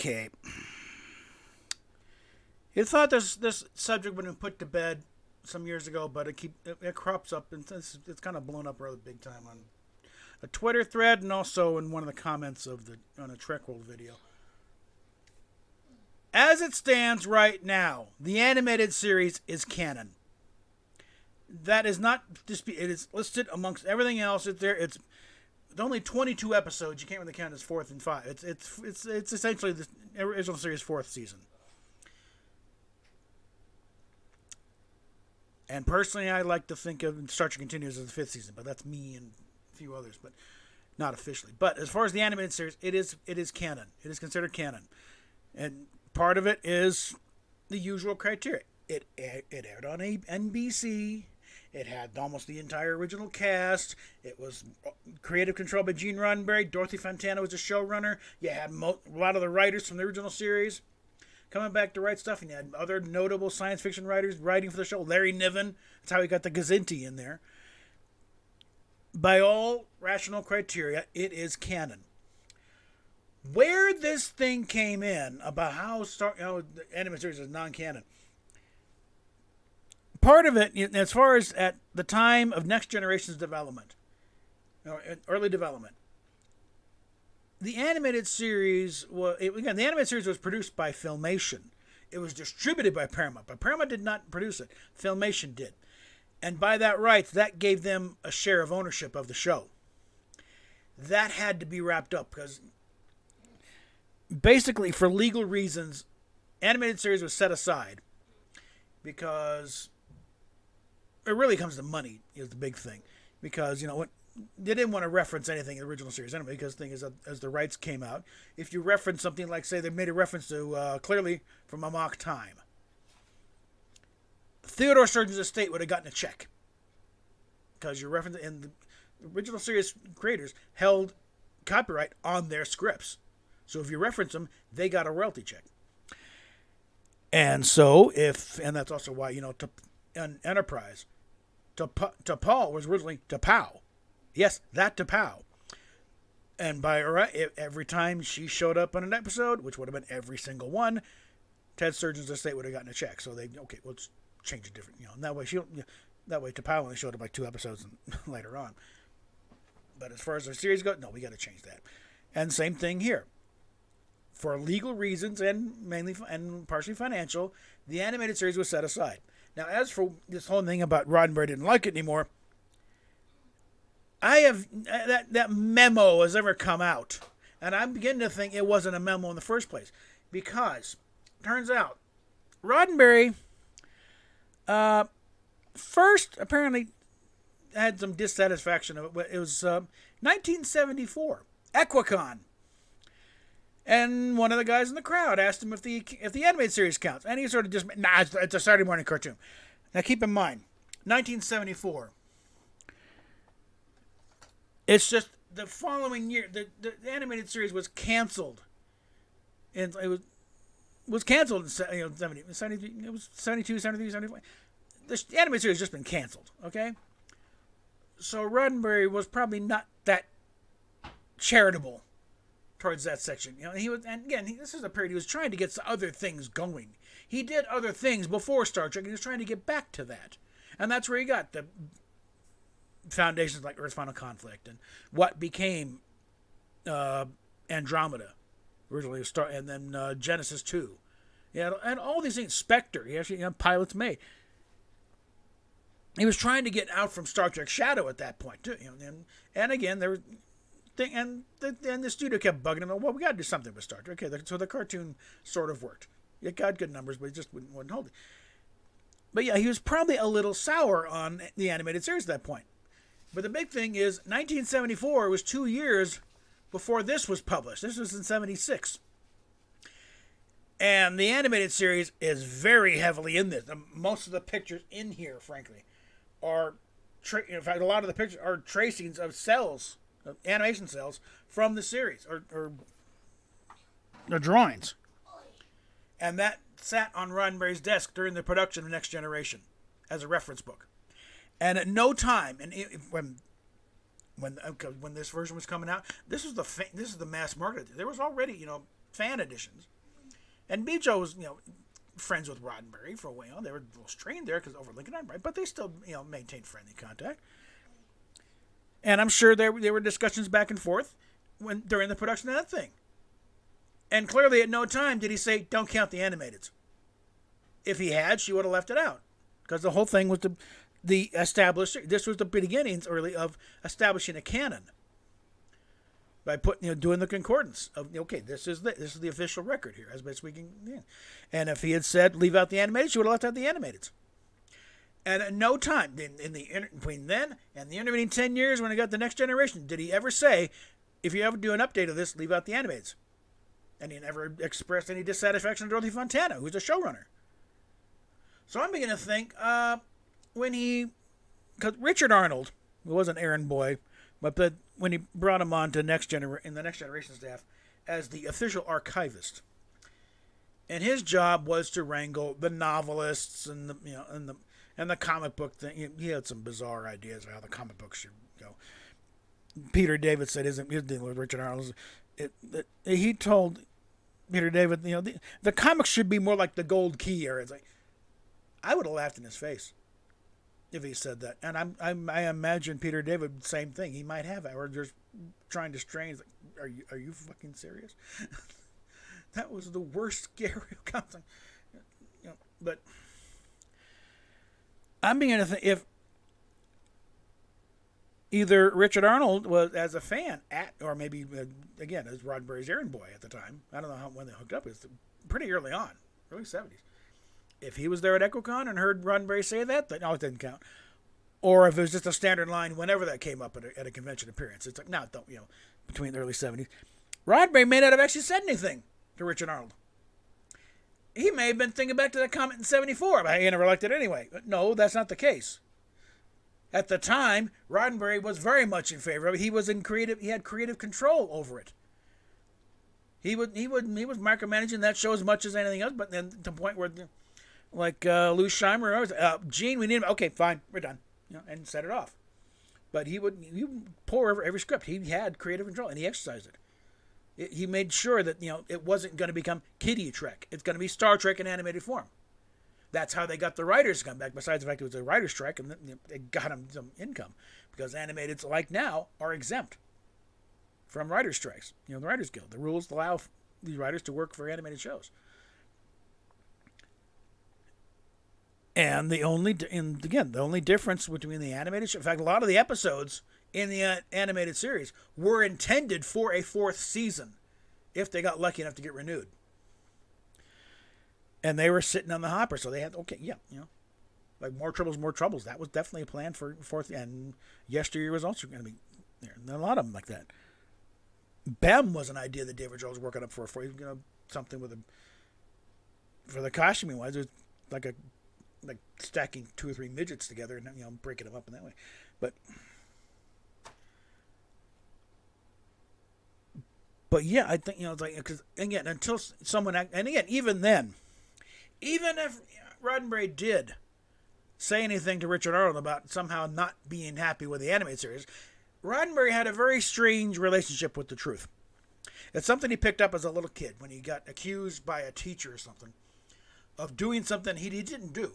Okay. You thought this subject would have been put to bed some years ago, but it crops up and it's kind of blown up rather big time on a Twitter thread and also in one of the comments on a Trek World video. As it stands right now, the animated series is canon. That is not disputed. It is listed amongst everything else. It's only 22 episodes. You can't really count as fourth and five. It's essentially the original series' fourth season. And personally, I like to think of Star Trek Continues as the fifth season, but that's me and a few others, but not officially. But as far as the animated series, it is canon. It is considered canon, and part of it is the usual criteria. It aired on NBC. It had almost the entire original cast. It was creative control by Gene Roddenberry. Dorothy Fontana was the showrunner. You had a lot of the writers from the original series coming back to write stuff, and you had other notable science fiction writers writing for the show. Larry Niven, that's how he got the Gazinti in there. By all rational criteria, it is canon. Where this thing came in about how the animated series is non-canon, part of it, as far as at the time of Next Generation's development, early development, the animated series was produced by Filmation. It was distributed by Paramount, but Paramount did not produce it. Filmation did. And by that right, that gave them a share of ownership of the show. That had to be wrapped up because basically for legal reasons, animated series was set aside because it really comes to money is the big thing. Because, they didn't want to reference anything in the original series anyway, because the thing is, as the rights came out, if you reference something like, say, they made a reference to clearly from Amok Time, Theodore Sturgeon's estate would have gotten a check because you're referencing, and the original series creators held copyright on their scripts. So if you reference them, they got a royalty check. And so and that's also why, Enterprise, T'Pau was originally T'Pau. Yes, that T'Pau. And every time she showed up on an episode, which would have been every single one, Ted Sturgeon's estate would have gotten a check. So let's change it different, and that way T'Pau only showed up like 2 episodes later on. But as far as the series goes, no, we got to change that. And same thing here. For legal reasons and partially financial, the animated series was set aside. Now, as for this whole thing about Roddenberry didn't like it anymore, I have that memo has ever come out, and I'm beginning to think it wasn't a memo in the first place, because turns out Roddenberry first apparently had some dissatisfaction of it. It was 1974, Equicon, and one of the guys in the crowd asked him if the animated series counts, and he sort of just it's a Saturday morning cartoon. Now keep in mind, 1974. It's just the following year, the animated series was canceled. And it was canceled in 70, it was 72, 73, 74. The animated series has just been canceled, okay? So Roddenberry was probably not that charitable towards that section. He was, and again, this is a period he was trying to get other things going. He did other things before Star Trek, and he was trying to get back to that. And that's where he got the foundations like Earth's Final Conflict and what became Andromeda originally, and then Genesis 2. Yeah, and all these things. Spectre, he actually pilots made. He was trying to get out from Star Trek Shadow at that point too. And again there was and the studio kept bugging him. Well, we got to do something with Star Trek. Okay, so the cartoon sort of worked. It got good numbers, but it just wouldn't hold it. But yeah, he was probably a little sour on the animated series at that point. But the big thing is, 1974 was 2 years before this was published. This was in 76. And the animated series is very heavily in this. Most of the pictures in here, frankly, are, in fact, a lot of the pictures are tracings of cells, of animation cells, from the series, or drawings. And that sat on Roddenberry's desk during the production of Next Generation as a reference book. And at no time, and when this version was coming out, this is the mass market. There was already fan editions, And Bejo was, friends with Roddenberry for a while. They were a little strained there because over Lincoln, right? But they still, maintained friendly contact. And I'm sure there were discussions back and forth during the production of that thing. And clearly at no time did he say, don't count the animateds. If he had, she would have left it out. Because the whole thing was the established, this was the beginnings early of establishing a canon. By doing the concordance of, okay, this is the official record here, as best we can. Yeah. And if he had said, leave out the animated, she would have left out the animated. And at no time, between then and the intervening 10 years when I got the next generation, did he ever say, if you ever do an update of this, leave out the animated. And he never expressed any dissatisfaction with Dorothy Fontana, who's the showrunner. So I'm beginning to think, because Richard Arnold, who was an errand boy, but when he brought him on to in the next generation staff as the official archivist, and his job was to wrangle the novelists and the comic book thing. He had some bizarre ideas of how the comic books should go. Peter David said his deal with Richard Arnold. He told Peter David, the comics should be more like the Gold Key era. It's like, I would have laughed in his face if he said that. And I imagine Peter David, same thing. He might have it, or just trying to strain. Like, are you fucking serious? That was the worst Gary Compton. But I'm beginning to think if either Richard Arnold was as a fan or maybe again as Roddenberry's errand boy at the time. I don't know when they hooked up. It's pretty early on, early 70s. If he was there at EchoCon and heard Roddenberry say that, then it didn't count. Or if it was just a standard line whenever that came up at a convention appearance. It's like, no, don't, between the early 70s. Roddenberry may not have actually said anything to Richard Arnold. He may have been thinking back to that comment in 74, but he never liked it anyway. But no, that's not the case. At the time, Roddenberry was very much in favor of it. He had creative control over it. He was micromanaging that show as much as anything else, but then to the point where, like Lou Scheimer, Gene, we need him. Okay, fine, we're done, and set it off. But he would pour over every script. He had creative control, and he exercised it. He made sure that it wasn't going to become kiddie Trek. It's going to be Star Trek in animated form. That's how they got the writers to come back. Besides the fact it was a writer's strike, and they got them some income because animateds like now are exempt from writer's strikes. The Writers Guild. The rules allow these writers to work for animated shows. And the only difference between the animated show, in fact, a lot of the episodes in the animated series were intended for a fourth season if they got lucky enough to get renewed. And they were sitting on the hopper, so they had, like More Troubles. That was definitely a plan for fourth, and Yesteryear was also going to be there. And a lot of them like that. Bem was an idea that David Jones was working up for something with for the costuming wise. It was like stacking 2 or 3 midgets together and breaking them up in that way. But yeah, I think it's like, because again, until someone and again, even then, even if Roddenberry did say anything to Richard Arnold about somehow not being happy with the animated series, Roddenberry had a very strange relationship with the truth. It's something he picked up as a little kid when he got accused by a teacher or something of doing something he didn't do.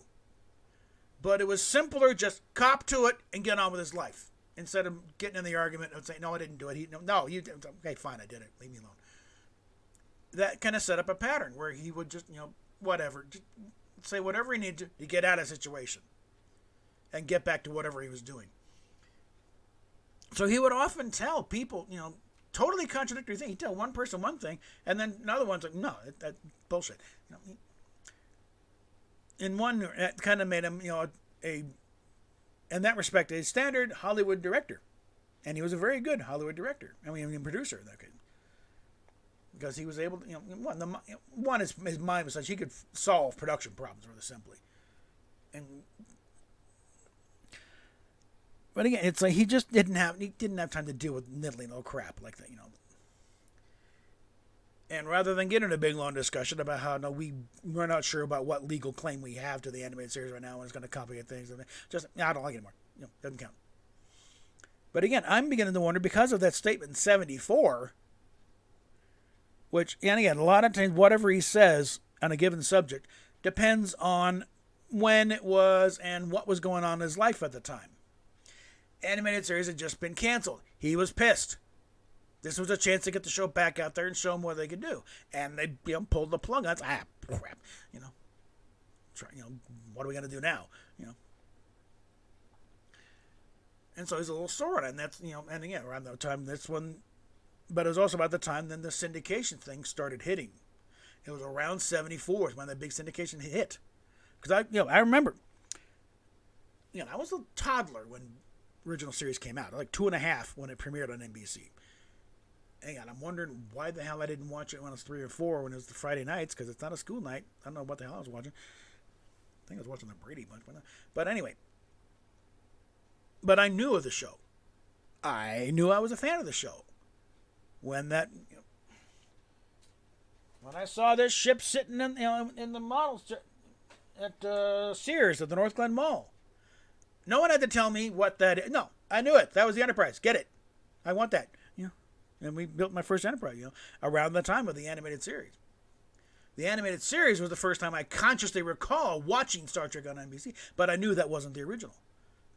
But it was simpler just cop to it and get on with his life instead of getting in the argument and saying, no, I didn't do it. Okay, fine, I did it. Leave me alone. That kind of set up a pattern where he would just, whatever, just say whatever he needed to get out of the situation and get back to whatever he was doing. So he would often tell people, totally contradictory things. He'd tell one person one thing, and then another one's like, no, that's bullshit. In one, it kind of made him, in that respect, a standard Hollywood director. And he was a very good Hollywood director. Producer in that case. Because he was able to, his mind was such he could solve production problems rather simply. But again, it's like he didn't have time to deal with niddling little crap like that, And rather than get into a big long discussion about how we're not sure about what legal claim we have to the animated series right now and it's going to complicate things, I don't like it anymore. Doesn't count. But again, I'm beginning to wonder, because of that statement in 74, Which, and again, a lot of times, whatever he says on a given subject depends on when it was and what was going on in his life at the time. Animated series had just been canceled. He was pissed. This was a chance to get the show back out there and show them what they could do. And they pulled the plug on it. Crap. What are we going to do now? And so he's a little sore on it. And that's, and again, around that time, that's when, but it was also about the time then the syndication thing started hitting. It was around 74 when the big syndication hit. Because I remember, I was a toddler when original series came out, like 2.5 when it premiered on NBC. And I'm wondering why the hell I didn't watch it when I was 3 or 4 when it was the Friday nights, because it's not a school night. I don't know what the hell I was watching. I think I was watching the Brady Bunch. But anyway. But I knew of the show. I knew I was a fan of the show. When when I saw this ship sitting in the models at Sears at the North Glen Mall. No one had to tell me what that is. No, I knew it. That was the Enterprise. Get it. I want that. And we built my first Enterprise, around the time of the animated series. The animated series was the first time I consciously recall watching Star Trek on NBC, but I knew that wasn't the original.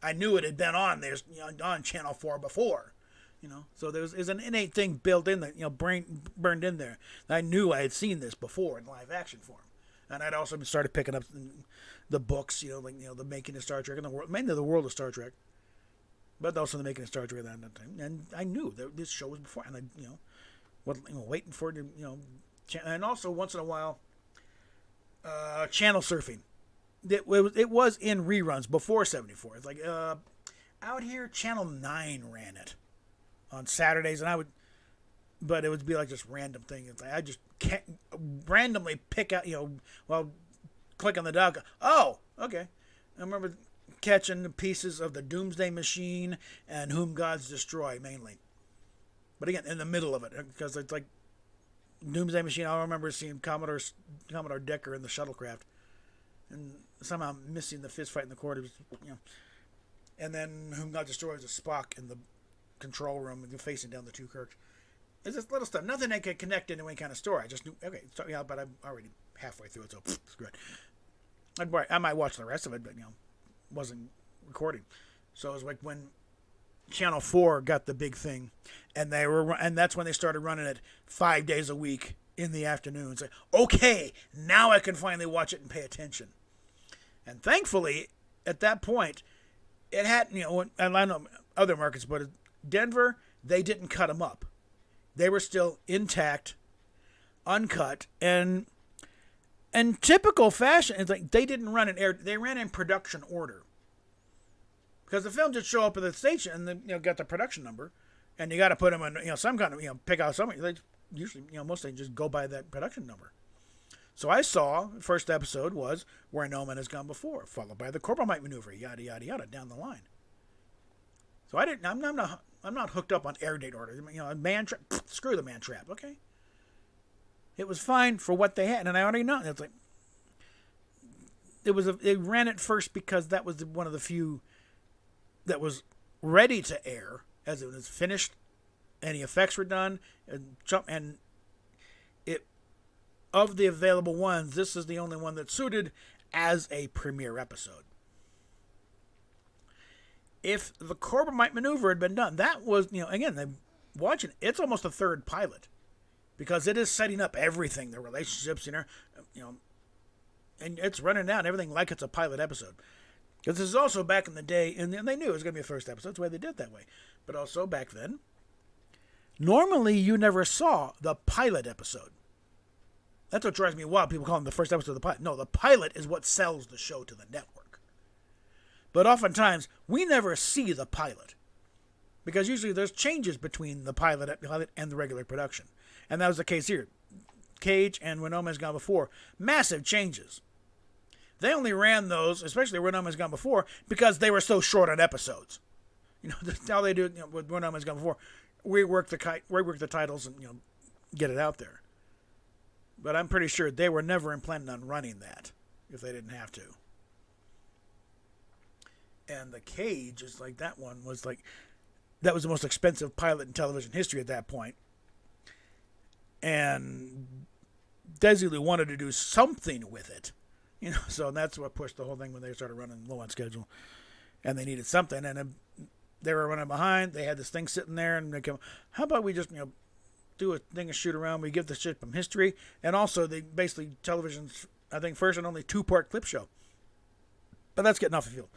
I knew it had been on there, on Channel 4 before. So there's an innate thing built in there, burned in there. I knew I had seen this before in live action form. And I'd also started picking up the books, the making of Star Trek, and mainly the world of Star Trek, but also the making of Star Trek at that time. And I knew that this show was before, and waiting for it to, and also once in a while, channel surfing. It was in reruns before 74. It's like out here, Channel 9 ran it on Saturdays, and but it would be like just random things. I just can't randomly pick out, click on the dock. Oh, okay. I remember catching pieces of the Doomsday Machine and Whom Gods Destroy mainly. But again, in the middle of it, because it's like Doomsday Machine. I remember seeing Commodore Decker in the shuttlecraft, and somehow missing the fist fight in the corridors. And then Whom God Destroys is Spock in the control room and facing down the two Kirks. It's just little stuff. Nothing that could connect into any kind of story. I just knew, okay, but I'm already halfway through it, so it's good. I might watch the rest of it, but, wasn't recording. So it was like when Channel 4 got the big thing, and that's when they started running it 5 days a week in the afternoon. It's like, okay, now I can finally watch it and pay attention. And thankfully, at that point, it had, and I know other markets, but Denver, they didn't cut them up. They were still intact, uncut, and typical fashion. It's like they didn't run in air; they ran in production order. Because the film just show up at the station and then got the production number, and you got to put them in some kind of pick out something. They usually most of them just go by that production number. So I saw the first episode was Where No Man Has Gone Before, followed by the Corbomite Maneuver, yada yada yada down the line. So I'm not hooked up on air date order. Man trap, screw the man trap. Okay, it was fine for what they had, and I already know. It's like they ran it first because that was one of the few that was ready to air, as it was finished. Any effects were done, and it of the available ones, this is the only one that suited as a premiere episode. If the Corbomite Maneuver had been done, that was, again, they watching it's almost a third pilot, because it is setting up everything, the relationships, and it's running down everything like it's a pilot episode. Because this is also back in the day, and they knew it was going to be a first episode. That's why they did it that way. But also back then, normally you never saw the pilot episode. That's what drives me wild. People call them the first episode of the pilot. No, the pilot is what sells the show to the network. But oftentimes, we never see the pilot. Because usually there's changes between the pilot and the regular production. And that was the case here. Cage and When No Man Has Gone Before, massive changes. They only ran those, especially When No Man Has Gone Before, because they were so short on episodes. That's how they do it with When No Man Has Gone Before. Rework the titles and get it out there. But I'm pretty sure they were never planning on running that if they didn't have to. And the Cage is like that one was like that was the most expensive pilot in television history at that point. and Desilu wanted to do something with it, So that's what pushed the whole thing when they started running low on schedule, and they needed something, and they were running behind. They had this thing sitting there, and they came, how about we just do a thing of shoot around? We give the shit from history, and also they basically television's I think first and only 2-part clip show. But that's getting off the field.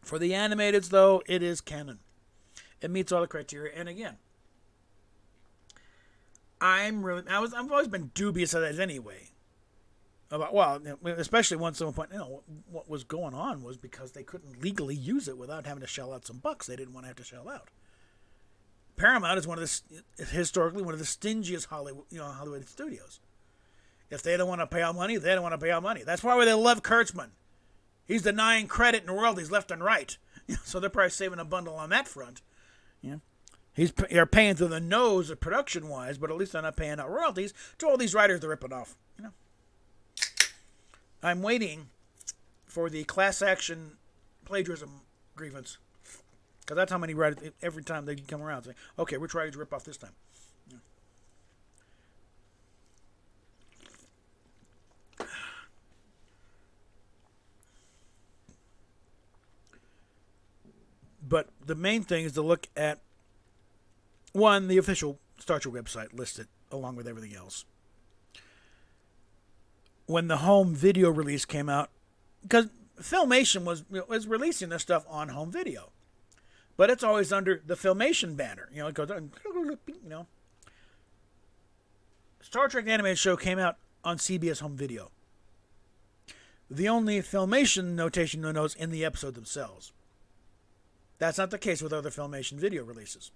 For the animateds, though, it is canon. It meets all the criteria, and again, I've always been dubious of that anyway. Especially once someone pointed, what was going on was because they couldn't legally use it without having to shell out some bucks. They didn't want to have to shell out. Paramount is historically one of the stingiest Hollywood studios. If they don't want to pay out money, they don't want to pay out money. That's why they love Kurtzman. He's denying credit in royalties left and right. So they're probably saving a bundle on that front. They're paying through the nose production-wise, but at least they're not paying out royalties to all these writers they're ripping off. I'm waiting for the class action plagiarism grievance. Because that's how many writers, every time they come around, say, okay, we're trying to rip off this time. But the main thing is to look at, one, the official Star Trek website listed along with everything else. When the home video release came out, because Filmation was releasing this stuff on home video, but it's always under the Filmation banner. It goes, Star Trek the Animated Show came out on CBS Home Video. The only Filmation notation you'll notice in the episode themselves. That's not the case with other Filmation video releases.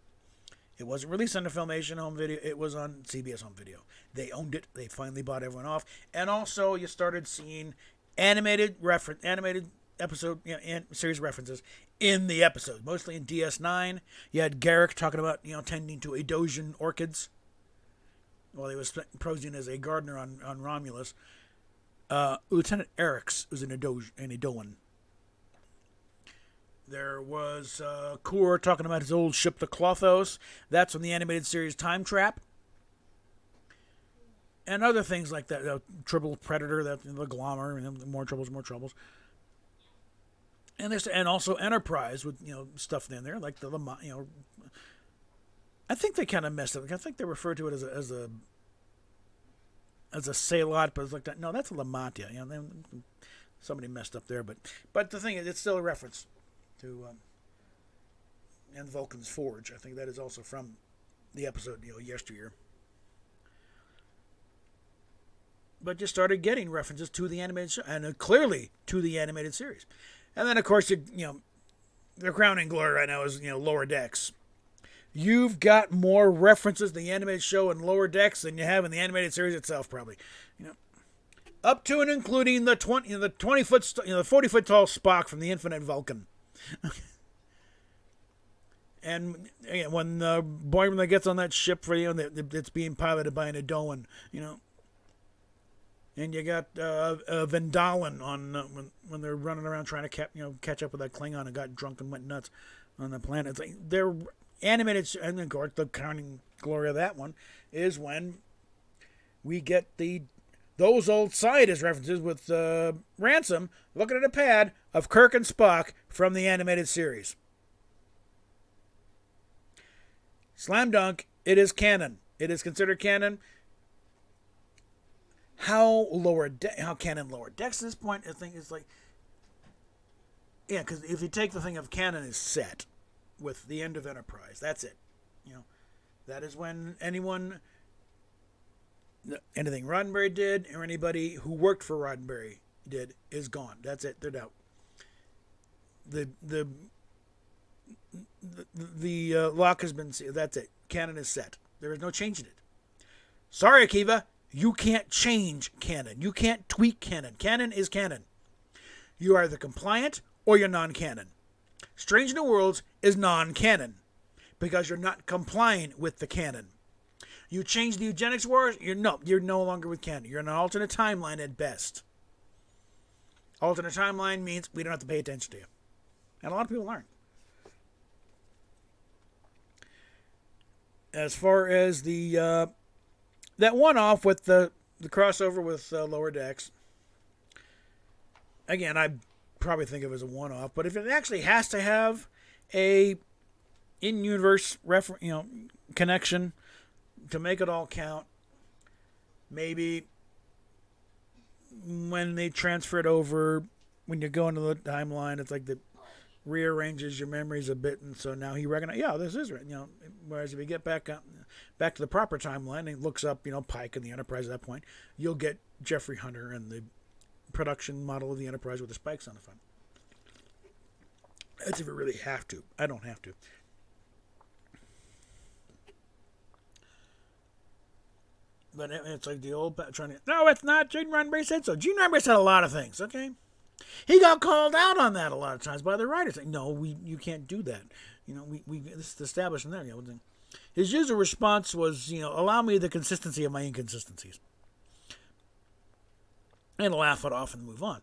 It wasn't released on the Filmation home video. It was on CBS home video. They owned it. They finally bought everyone off. And also, you started seeing animated episode, series references in the episode. Mostly in DS9. You had Garrick talking about, tending to Eidosian orchids while he was posing as a gardener on Romulus. Lieutenant Ericks was an Edoan. There was Kur talking about his old ship, the Klothos. That's from the animated series Time Trap. And other things like that. Triple Predator, the Glommer, and more troubles. And also Enterprise with stuff in there like the I think they kind of messed up. I think they referred to it as a Salot, but it's like that. No, that's a Lamatia. Somebody messed up there, but the thing is, it's still a reference to and Vulcan's Forge. I think that is also from the episode yesteryear. But you started getting references to the animated show, and clearly to the animated series. And then of course their crowning glory right now is Lower Decks. You've got more references to the animated show in Lower Decks than you have in the animated series itself, probably. Up to and including the 40-foot tall Spock from the Infinite Vulcan. And when Boimler gets on that ship for it's being piloted by an Edoan, and you got Vendalen on when they're running around trying to catch up with that Klingon and got drunk and went nuts on the planet. It's like they're animated, and of course the crowning glory of that one is when we get those old scientist references with Ransom looking at a pad of Kirk and Spock from the animated series. Slam dunk, it is canon. It is considered canon. How canon Lower Decks at this point, I think is like, because if you take the thing of canon is set with the end of Enterprise, that's it. That is when anything Roddenberry did or anybody who worked for Roddenberry did is gone. That's it. They're out. The lock has been sealed. That's it. Canon is set. There is no changing it. Sorry, Akiva. You can't change canon. You can't tweak canon. Canon is canon. You're either compliant or you're non-canon. Strange New Worlds is non-canon because you're not complying with the canon. You change the Eugenics Wars, you're no longer with canon. You're in an alternate timeline at best. Alternate timeline means we don't have to pay attention to you. And a lot of people aren't. As far as the that one-off with the crossover with Lower Decks, again, I probably think of it as a one-off. But if it actually has to have a in-universe connection to make it all count, maybe when they transfer it over, when you go into the timeline, it's like the rearranges your memories a bit, and so now he recognizes, yeah, this is right. Whereas if you get back to the proper timeline and he looks up, Pike and the Enterprise at that point, you'll get Jeffrey Hunter and the production model of the Enterprise with the spikes on the front. That's if you really have to. I don't have to. But it's like the old trying to. No, it's not. Gene Roddenberry said so. Gene Roddenberry said a lot of things. Okay, he got called out on that a lot of times by the writers. Like, no, you can't do that. This is established in there. His usual response was, allow me the consistency of my inconsistencies, and laugh it off and move on.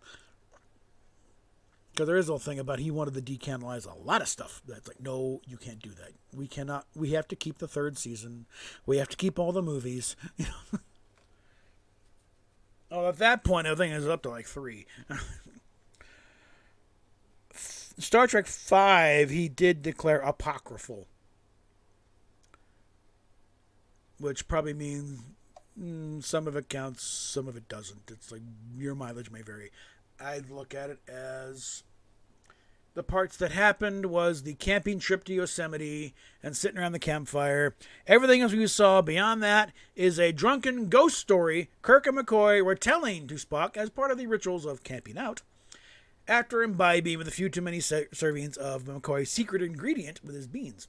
Because there is a thing about he wanted to decanonize a lot of stuff. That's like, no, you can't do that. We cannot. We have to keep the third season. We have to keep all the movies. Oh, at that point, I think it was up to like 3. Star Trek 5, he did declare apocryphal, which probably means some of it counts, some of it doesn't. It's like your mileage may vary. I'd look at it as the parts that happened was the camping trip to Yosemite and sitting around the campfire. Everything else we saw beyond that is a drunken ghost story Kirk and McCoy were telling to Spock as part of the rituals of camping out, after imbibing with a few too many servings of McCoy's secret ingredient with his beans.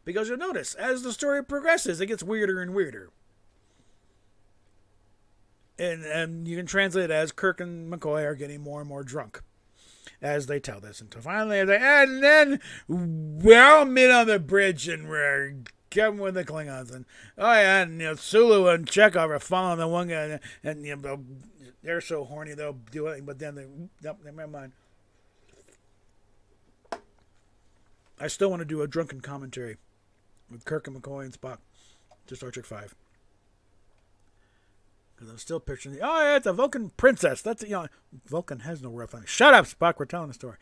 Because you'll notice, as the story progresses, it gets weirder and weirder. And you can translate it as Kirk and McCoy are getting more and more drunk as they tell this. Until finally, and then we're all meet on the bridge and we're coming with the Klingons. And and Sulu and Chekhov are following the one guy, and they're so horny they'll do it. But then never mind. I still want to do a drunken commentary with Kirk and McCoy and Spock to Star Trek 5. I'm still picturing it's a Vulcan princess. That's Vulcan has no rough on it. Shut up, Spock. We're telling a story.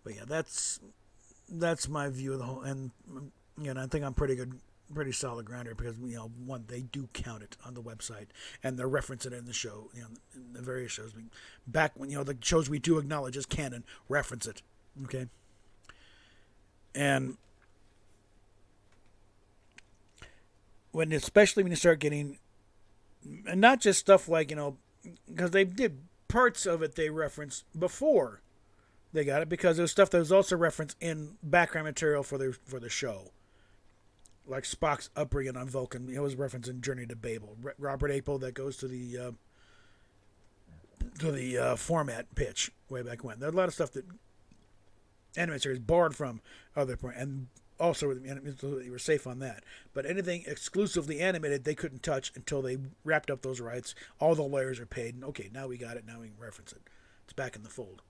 But yeah, that's my view of the whole. And I think I'm pretty solid ground here because one, they do count it on the website and they're referencing it in the show. In the various shows. Back when the shows we do acknowledge as canon reference it. Okay. And especially when you start getting, and not just stuff like, because they did parts of it they referenced before they got it, because it was stuff that was also referenced in background material for the show. Like Spock's upbringing on Vulcan, it was referenced in Journey to Babel. Robert Apel, that goes to the format pitch way back when. There's a lot of stuff that anime series borrowed from other point, and also they were safe on that. But anything exclusively animated, they couldn't touch until they wrapped up those rights. All the lawyers are paid, and okay, now we got it. Now we can reference it. It's back in the fold.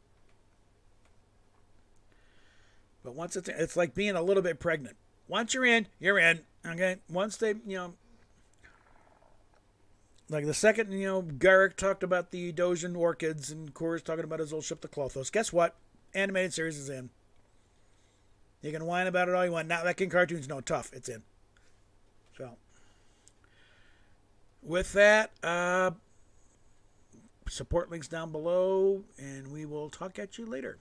But once it's like being a little bit pregnant. Once you're in, you're in. Okay. Once they, like the second, Garrick talked about the Dosian orchids, and Kor's talking about his old ship, the Klothos. Guess what? Animated series is in. You can whine about it all you want. Not like in cartoons, no, tough. It's in. So, with that, support links down below, and we will talk at you later.